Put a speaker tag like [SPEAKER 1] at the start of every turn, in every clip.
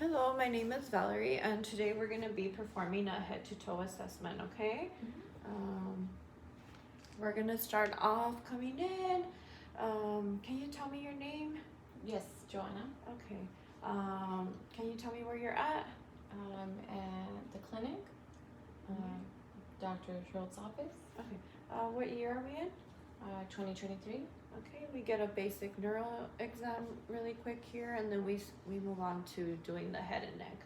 [SPEAKER 1] Hello, my name is Valerie, and today we're going to be performing a head to toe assessment, okay? We're going to start off coming in. Can you tell me your name?
[SPEAKER 2] Yes, Joanna.
[SPEAKER 1] Okay. Can you tell me where you're at?
[SPEAKER 2] At the clinic, Dr. Schultz's office,
[SPEAKER 1] Okay. What year are we in?
[SPEAKER 2] 2023.
[SPEAKER 1] Okay, we get a basic neural exam really quick here, and then we move on to doing the head and neck.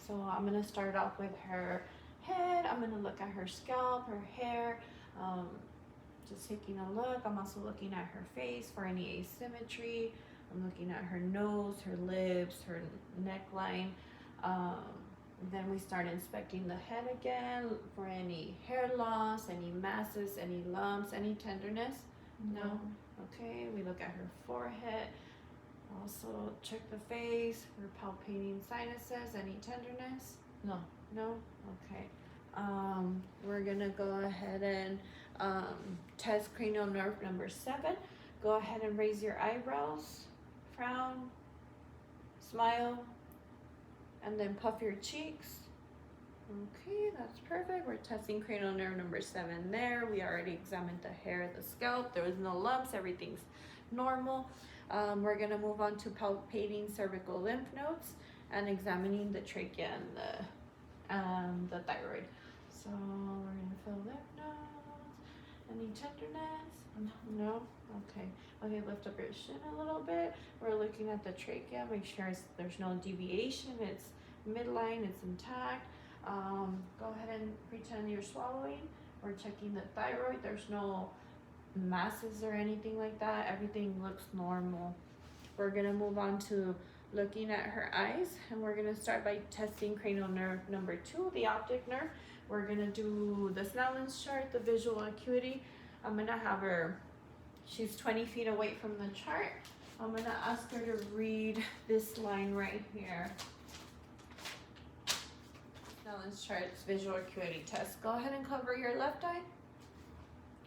[SPEAKER 1] So I'm gonna start off with her head. I'm gonna look at her scalp, her hair, just taking a look. I'm also looking at her face for any asymmetry. I'm looking at her nose, her lips, her neckline. Then we start inspecting the head again for any hair loss, any masses, any lumps, any tenderness. No. Okay, we look at her forehead. Also check the face. We're palpating sinuses. Any tenderness?
[SPEAKER 2] No.
[SPEAKER 1] No? Okay. We're gonna go ahead and test cranial nerve number 7. Go ahead and raise your eyebrows, frown, smile, and then puff your cheeks. Okay, that's perfect. We're testing cranial nerve number 7 there. We already examined the hair, the scalp. There was no lumps. Everything's normal. We're going to move on to palpating cervical lymph nodes and examining the trachea and the thyroid. So we're going to feel lymph nodes. Any tenderness? No? Okay. Okay, lift up your shin a little bit. We're looking at the trachea. Make sure there's no deviation. It's midline. It's intact. Go ahead and pretend you're swallowing. We're checking the thyroid. There's no masses or anything like that. Everything looks normal. We're gonna move on to looking at her eyes, and we're gonna start by testing cranial nerve number 2, the optic nerve. We're gonna do the Snellen's chart, the visual acuity. I'm gonna have her, she's 20 feet away from the chart. I'm gonna ask her to read this line right here. Snellen's chart's visual acuity test. Go ahead and cover your left eye.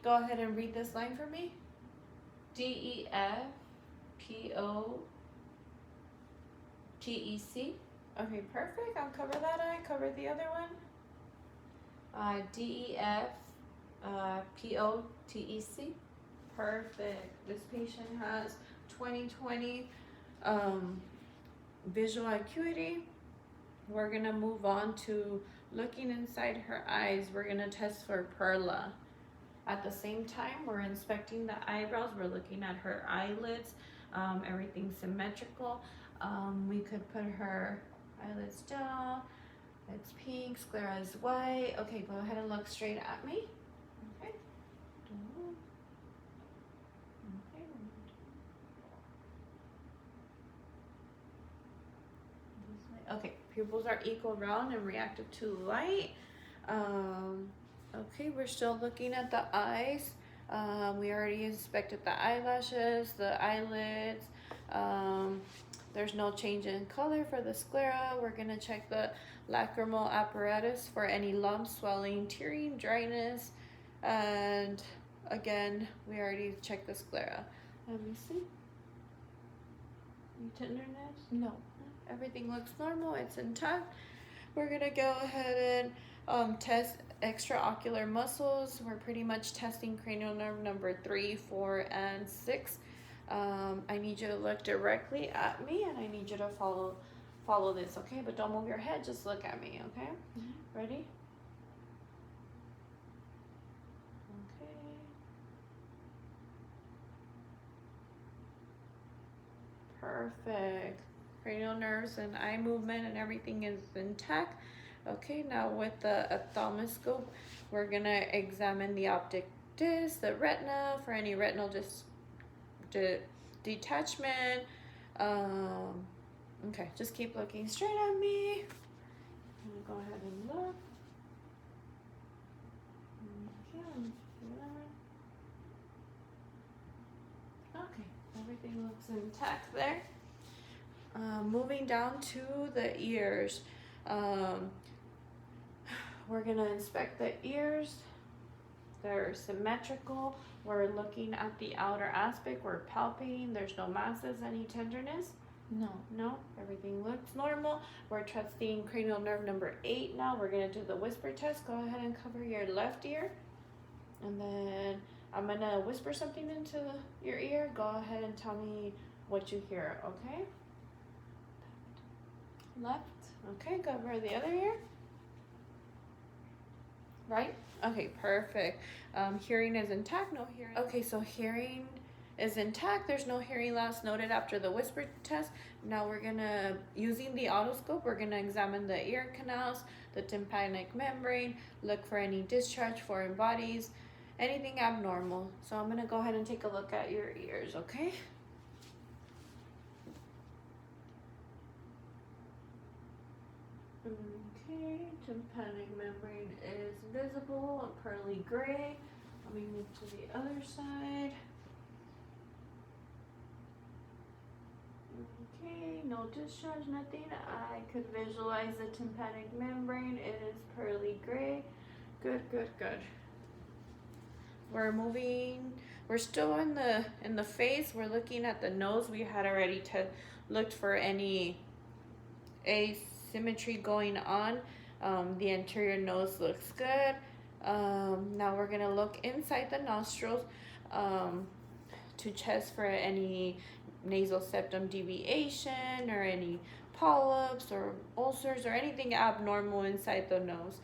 [SPEAKER 1] Go ahead and read this line for me.
[SPEAKER 2] DEFPOTEC.
[SPEAKER 1] Okay, perfect. I'll cover that eye. Cover the other one.
[SPEAKER 2] DEFPOTEC.
[SPEAKER 1] Perfect. This patient has 20/20 visual acuity. We're gonna move on to looking inside her eyes. We're gonna test for perla. At the same time, we're inspecting the eyebrows. We're looking at her eyelids. Everything's symmetrical. We could put her eyelids down. It's pink, sclera is white. Okay, go ahead and look straight at me. Okay. Okay, pupils are equal round and reactive to light. Okay, we're still looking at the eyes. We already inspected the eyelashes, the eyelids. There's no change in color for the sclera. We're gonna check the lacrimal apparatus for any lumps, swelling, tearing, dryness. And again, we already checked the sclera. Let me see. Any tenderness?
[SPEAKER 2] No.
[SPEAKER 1] Everything looks normal. It's intact. We're gonna go ahead and test extraocular muscles. We're pretty much testing cranial nerve number 3, 4, and 6. I need you to look directly at me, and I need you to follow this, okay? But don't move your head, just look at me, okay? Ready? Okay. Perfect. Cranial nerves and eye movement and everything is intact. Okay, now with the ophthalmoscope, we're gonna examine the optic disc, the retina for any retinal detachment. Okay, just keep looking straight at me. I'm gonna go ahead and look. Okay, everything looks intact there. Moving down to the ears. We're gonna inspect the ears. They're symmetrical. We're looking at the outer aspect. We're palpating. There's no masses, any tenderness.
[SPEAKER 2] No.
[SPEAKER 1] No, everything looks normal. We're testing cranial nerve number 8 now. We're gonna do the whisper test. Go ahead and cover your left ear. And then I'm gonna whisper something into your ear. Go ahead and tell me what you hear, okay?
[SPEAKER 2] Left.
[SPEAKER 1] Okay, cover the other ear. Right? Okay, perfect. Hearing is intact, no hearing. Okay, so hearing is intact. There's no hearing loss noted after the whisper test. Now we're gonna, using the otoscope, we're gonna examine the ear canals, the tympanic membrane, look for any discharge, foreign bodies, anything abnormal. So I'm gonna go ahead and take a look at your ears, okay? Okay, tympanic membrane is visible, pearly gray. Let me move to the other side. Okay, no discharge, nothing. I could visualize the tympanic membrane. It is pearly gray. Good, good, good. We're moving. We're still in the face. We're looking at the nose. We had already looked for any asymmetry going on. The anterior nose looks good. Now we're gonna look inside the nostrils to test for any nasal septum deviation or any polyps or ulcers or anything abnormal inside the nose.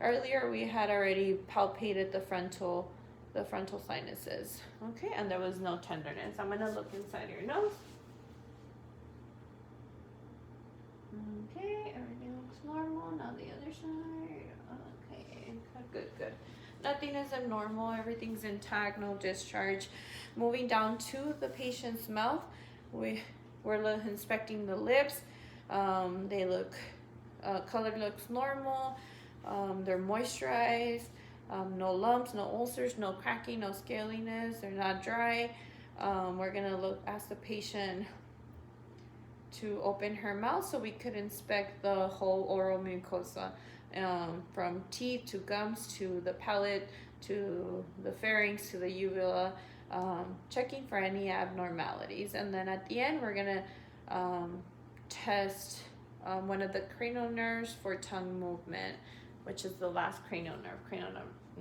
[SPEAKER 1] Earlier we had already palpated the frontal sinuses, okay, and there was no tenderness. I'm gonna look inside your nose. Okay, everything looks normal. Now the other side. Okay, good, good. Nothing is abnormal. Everything's intact. No discharge. Moving down to the patient's mouth, we're inspecting the lips. They look, color looks normal. They're moisturized. No lumps, no ulcers, no cracking, no scaliness. They're not dry. We're gonna ask the patient to open her mouth so we could inspect the whole oral mucosa, from teeth to gums to the palate to the pharynx to the uvula, checking for any abnormalities. And then at the end, we're gonna test one of the cranial nerves for tongue movement, which is the last cranial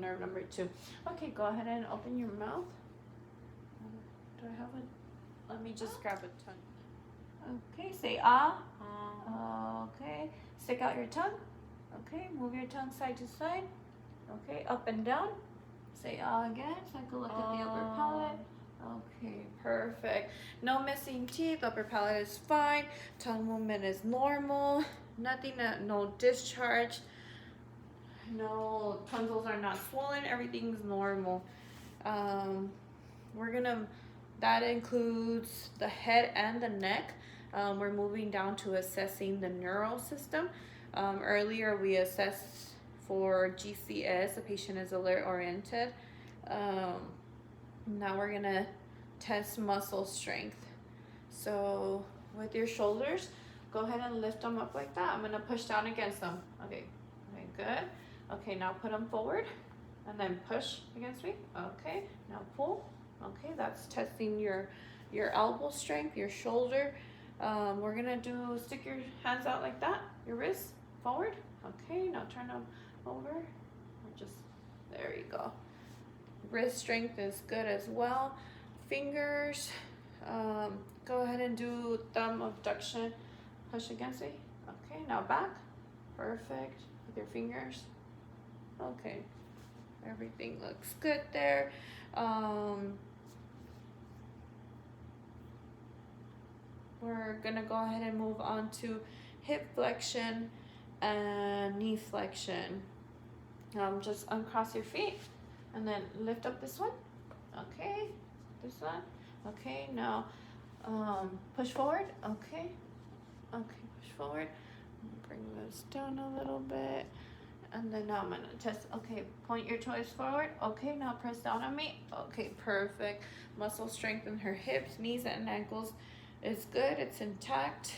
[SPEAKER 1] nerve number 2. Okay, go ahead and open your mouth. Do I have a? Let me just grab a tongue. Okay, say ah. Okay, stick out your tongue. Okay, move your tongue side to side. Okay, up and down. Say ah again. Take a look at the upper palate. Okay, perfect. No missing teeth. Upper palate is fine. Tongue movement is normal. Nothing, no discharge. No, tonsils are not swollen. Everything's normal. That includes the head and the neck. We're moving down to assessing the neural system. Earlier we assessed for GCS, the patient is alert oriented. Now we're gonna test muscle strength. So with your shoulders, go ahead and lift them up like that. I'm gonna push down against them. Okay, good. Okay, now put them forward and then push against me. Okay, now pull. Okay, that's testing your elbow strength, your shoulder. We're gonna stick your hands out like that, your wrists forward. Okay, now turn them over. There you go. Wrist strength is good as well. Fingers, go ahead and do thumb abduction. Push against me. Okay, now back. Perfect. With your fingers. Okay, everything looks good there. We're gonna go ahead and move on to hip flexion and knee flexion. Just uncross your feet and then lift up this one. Okay, this one. Okay, now push forward. Okay, push forward. Bring this down a little bit. And then now I'm gonna test. Okay, point your toes forward. Okay, now press down on me. Okay, perfect. Muscle strength in her hips, knees, and ankles is good. It's intact.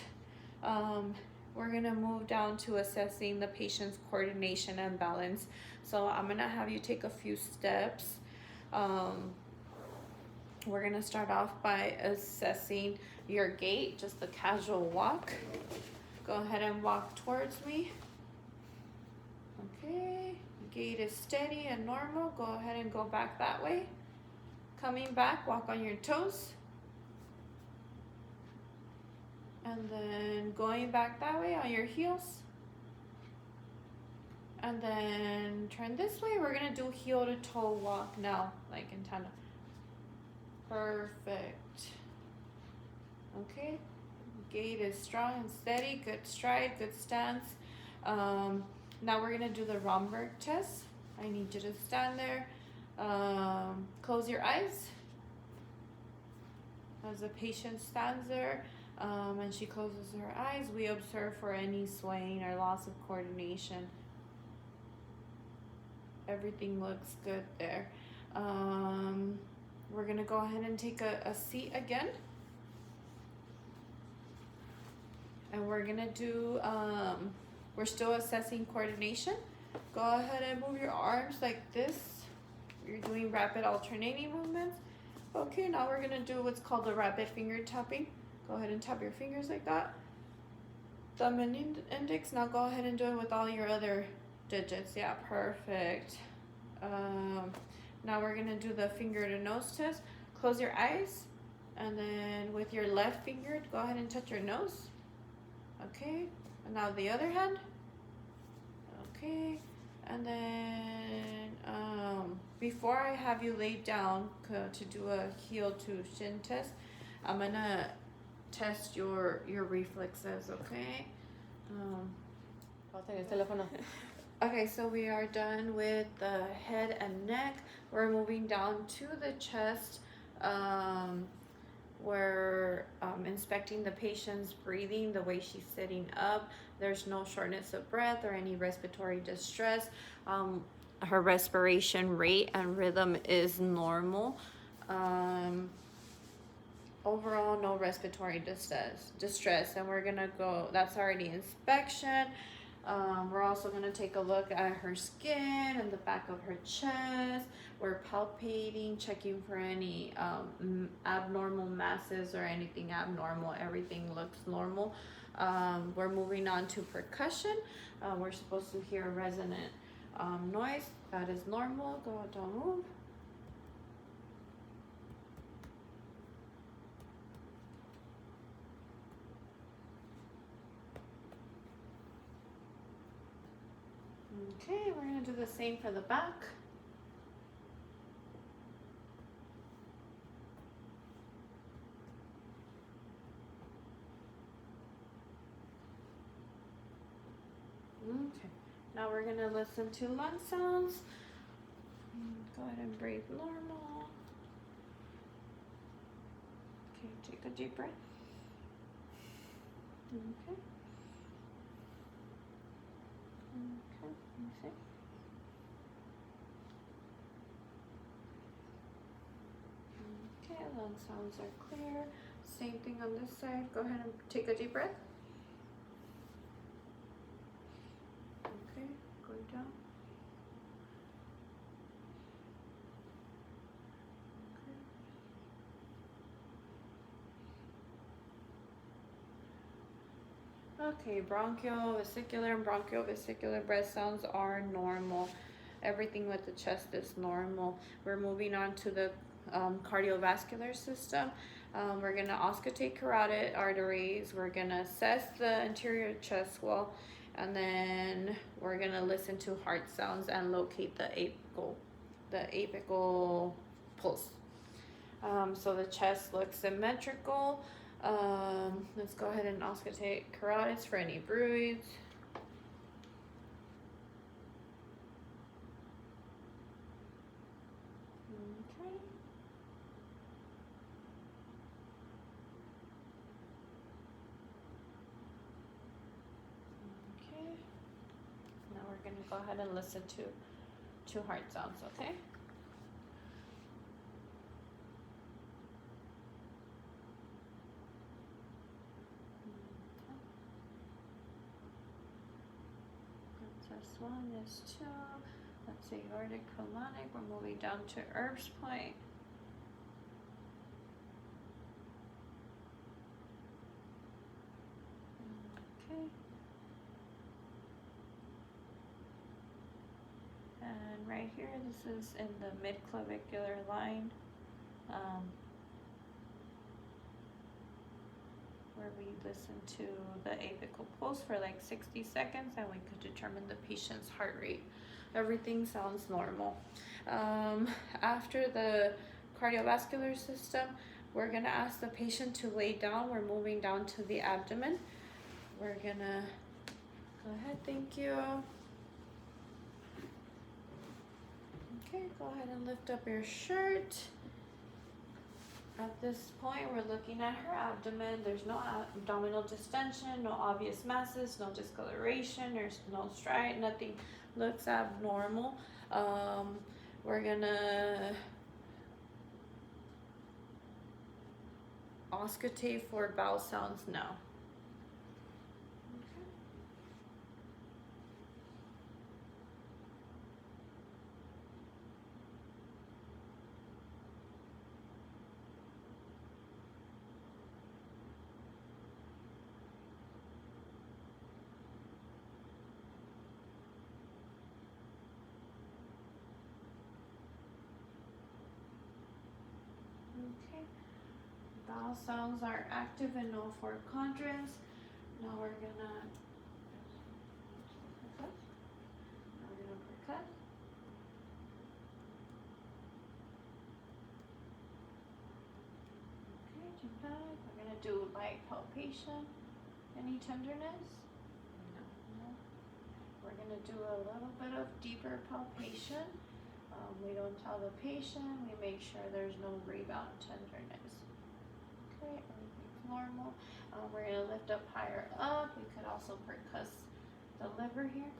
[SPEAKER 1] We're gonna move down to assessing the patient's coordination and balance. So I'm gonna have you take a few steps. We're gonna start off by assessing your gait, just the casual walk. Go ahead and walk towards me. Okay, gait is steady and normal. Go ahead and go back that way. Coming back, walk on your toes. And then going back that way on your heels. And then turn this way. We're gonna do heel to toe walk now, like in tandem. Perfect. Okay, gait is strong and steady, good stride, good stance. Now we're gonna do the Romberg test. I need you to stand there. Close your eyes. As the patient stands there and she closes her eyes, we observe for any swaying or loss of coordination. Everything looks good there. We're gonna go ahead and take a seat again. And we're gonna do, we're still assessing coordination. Go ahead and move your arms like this. You're doing rapid alternating movements. Okay, now we're gonna do what's called the rapid finger tapping. Go ahead and tap your fingers like that. Thumb and index. Now go ahead and do it with all your other digits. Yeah, perfect. Now we're gonna do the finger to nose test. Close your eyes, and then with your left finger, go ahead and touch your nose. Okay, and now the other hand. Okay, and then before I have you laid down to do a heel to shin test, I'm gonna test your reflexes. Okay. Okay, so we are done with the head and neck. We're moving down to the chest. We're inspecting the patient's breathing, the way she's sitting up. There's no shortness of breath or any respiratory distress. Her respiration rate and rhythm is normal. Overall, no respiratory distress. And we're gonna go, that's already inspection. We're also gonna take a look at her skin and the back of her chest. We're palpating, checking for any abnormal masses or anything abnormal. Everything looks normal. We're moving on to percussion. We're supposed to hear a resonant noise. That is normal. Don't move. Okay, we're gonna do the same for the back. Okay, now we're gonna listen to lung sounds. Go ahead and breathe normal. Okay, take a deep breath. Okay. Okay, let me see. Okay, lung sounds are clear. Same thing on this side. Go ahead and take a deep breath. Okay, going down. Okay, bronchial, vesicular, and bronchial, vesicular breath sounds are normal. Everything with the chest is normal. We're moving on to the cardiovascular system. We're going to auscultate carotid arteries. We're going to assess the anterior chest wall. And then we're going to listen to heart sounds and locate the apical pulse. So the chest looks symmetrical. Let's go ahead and auscultate carotids for any bruits. Okay. Okay. Now we're going to go ahead and listen to heart sounds, okay? This one is 2. Let's see, aortic pulmonic. We're moving down to Erb's point. right here. This is in the mid-clavicular line, where we listen to the apical pulse for like 60 seconds and we could determine the patient's heart rate. Everything sounds normal. After the cardiovascular system, we're gonna ask the patient to lay down. We're moving down to the abdomen. We're gonna go ahead, thank you. Okay, go ahead and lift up your shirt. At this point, we're looking at her abdomen. There's no abdominal distension, no obvious masses, no discoloration, there's no stride, nothing looks abnormal. We're gonna auscultate for bowel sounds now. Okay. Bowel sounds are active and no four quadrants. Now we're gonna percuss. Now we're gonna percuss. Okay, jump back. We're gonna do light palpation. Any tenderness? No. We're gonna do a little bit of deeper palpation. We don't tell the patient. We make sure there's no rebound tenderness. Okay, everything's normal. We're gonna lift up higher up. We could also percuss the liver here.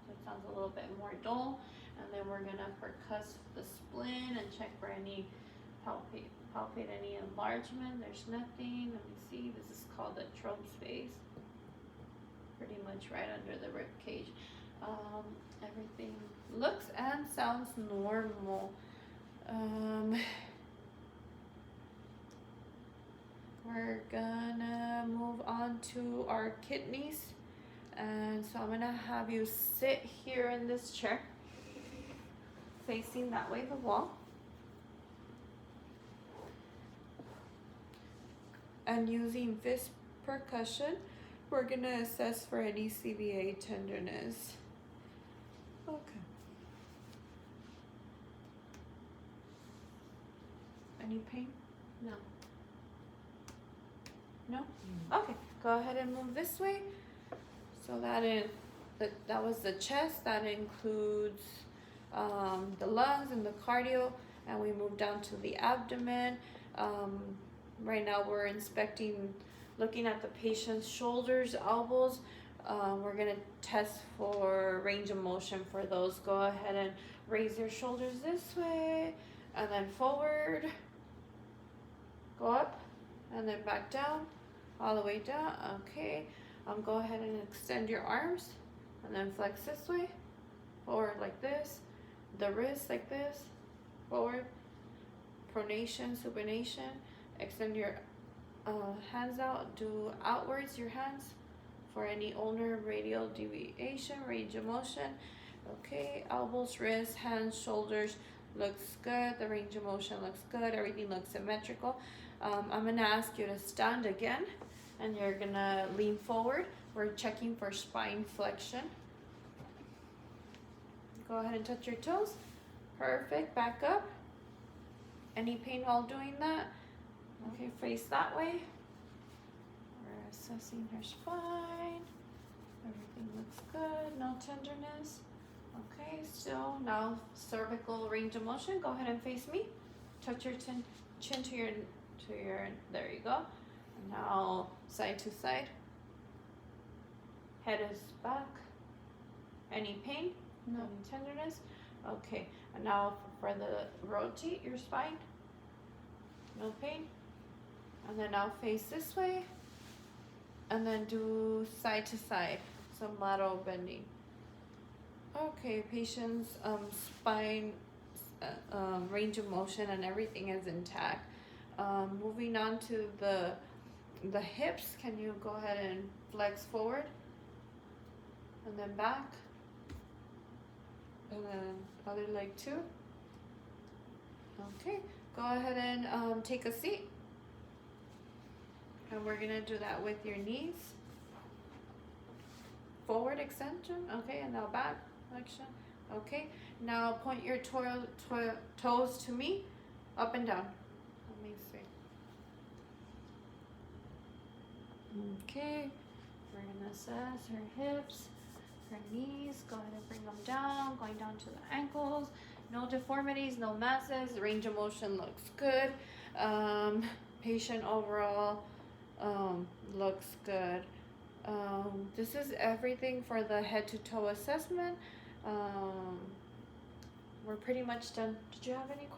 [SPEAKER 1] So it sounds a little bit more dull. And then we're gonna percuss the spleen and check for any palpate any enlargement. There's nothing. Let me see. This is called the trome space. Pretty much right under the rib cage. Everything looks and sounds normal. We're gonna move on to our kidneys. And so I'm gonna have you sit here in this chair, facing that way the wall. And using fist percussion, we're gonna assess for any CVA tenderness. Okay. Any pain?
[SPEAKER 2] No.
[SPEAKER 1] No? Okay, go ahead and move this way. So that was the chest. That includes the lungs and the cardio, and we move down to the abdomen. Right now we're inspecting, looking at the patient's shoulders, elbows. We're gonna test for range of motion for those. Go ahead and raise your shoulders this way, and then forward. Go up, and then back down, all the way down. Okay. Go ahead and extend your arms, and then flex this way, forward like this. The wrist like this, forward. Pronation, supination. Extend your hands out. Do outwards your hands for any ulnar radial deviation, range of motion. Okay, elbows, wrists, hands, shoulders looks good. The range of motion looks good. Everything looks symmetrical. I'm gonna ask you to stand again, and you're gonna lean forward. We're checking for spine flexion. Go ahead and touch your toes. Perfect. Back up. Any pain while doing that? Okay, face that way. We're assessing her spine. Everything looks good. No tenderness. Okay, still now cervical range of motion. Go ahead and face me. Touch your chin to your there you go. And now side to side. Head is back. Any pain?
[SPEAKER 2] No.
[SPEAKER 1] Any tenderness? Okay, and now for the rotate your spine. No pain. And then now face this way. And then do side to side, some lateral bending. Okay, patient's spine range of motion and everything is intact. Moving on to the hips, can you go ahead and flex forward and then back? And then other leg too. Okay, go ahead and take a seat. And we're gonna do that with your knees. Forward extension, okay, and now back flexion. Okay, now point your toes to me, up and down. Let me see. Okay, we're gonna assess her hips, her knees. Go ahead and bring them down, going down to the ankles. No deformities, no masses. Range of motion looks good. Patient overall looks good. This is everything for the head to toe assessment. We're pretty much done. Did you have any questions?